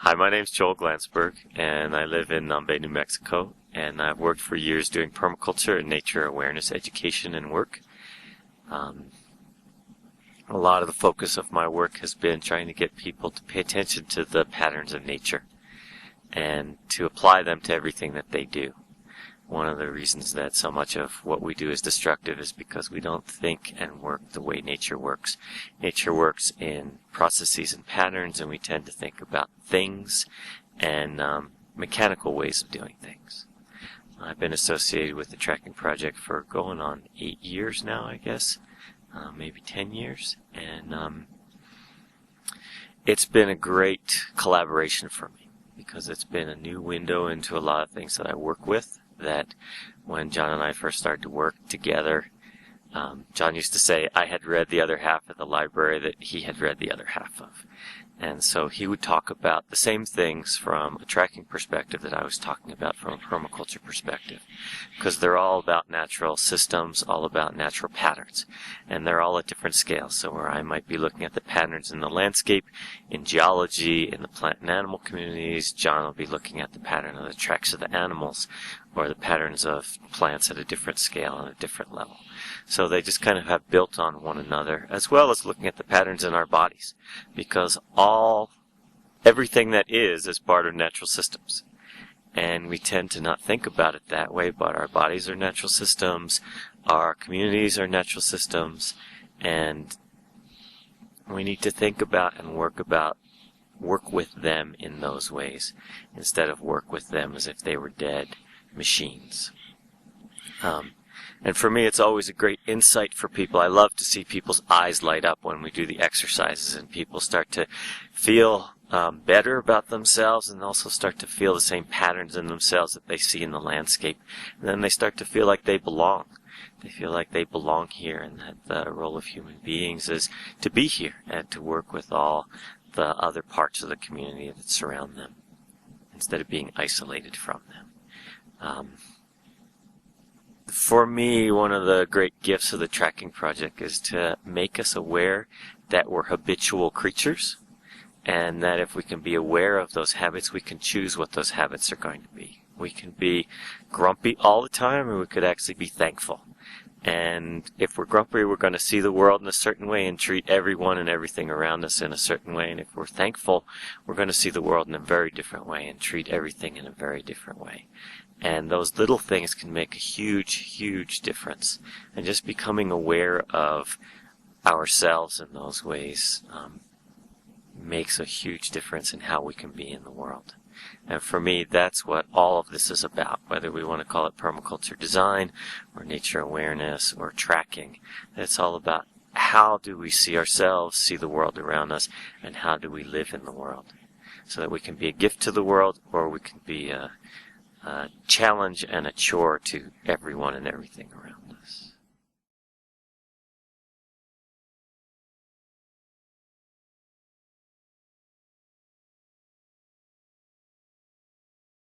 Hi, my name's Joel Glanzberg, and I live in Nambe, New Mexico, and I've worked for years doing permaculture and nature awareness education and work. A lot of the focus of my work has been trying to get people to pay attention to the patterns of nature and to apply them to everything that they do. One of the reasons that so much of what we do is destructive is because we don't think and work the way nature works. Nature works in processes and patterns, and we tend to think about things and mechanical ways of doing things. I've been associated with the tracking project for going on 8 years now, I guess, maybe 10 years, and it's been a great collaboration for me because it's been a new window into a lot of things that I work with. That when John and I first started to work together, John used to say I had read the other half of the library that he had read the other half of. And so he would talk about the same things from a tracking perspective that I was talking about from a permaculture perspective. Because they're all about natural systems, all about natural patterns. And they're all at different scales. So where I might be looking at the patterns in the landscape, in geology, in the plant and animal communities, John will be looking at the pattern of the tracks of the animals, or the patterns of plants at a different scale and a different level. So they just kind of have built on one another, as well as looking at the patterns in our bodies, because everything that is part of natural systems. And we tend to not think about it that way, but our bodies are natural systems, our communities are natural systems, and we need to think about and work with them in those ways, instead of work with them as if they were dead machines. And for me, it's always a great insight for people. I love to see people's eyes light up when we do the exercises and people start to feel better about themselves and also start to feel the same patterns in themselves that they see in the landscape. And then they start to feel like they belong. They feel like they belong here, and that the role of human beings is to be here and to work with all the other parts of the community that surround them instead of being isolated from them. For me, one of the great gifts of the tracking project is to make us aware that we're habitual creatures, and that if we can be aware of those habits, we can choose what those habits are going to be. We can be grumpy all the time, or we could actually be thankful. And if we're grumpy, we're going to see the world in a certain way and treat everyone and everything around us in a certain way. And if we're thankful, we're going to see the world in a very different way and treat everything in a very different way. And those little things can make a huge, huge difference. And just becoming aware of ourselves in those ways makes a huge difference in how we can be in the world. And for me, that's what all of this is about, whether we want to call it permaculture design or nature awareness or tracking. It's all about how do we see ourselves, see the world around us, and how do we live in the world, so that we can be a gift to the world, or we can be a challenge and a chore to everyone and everything around us.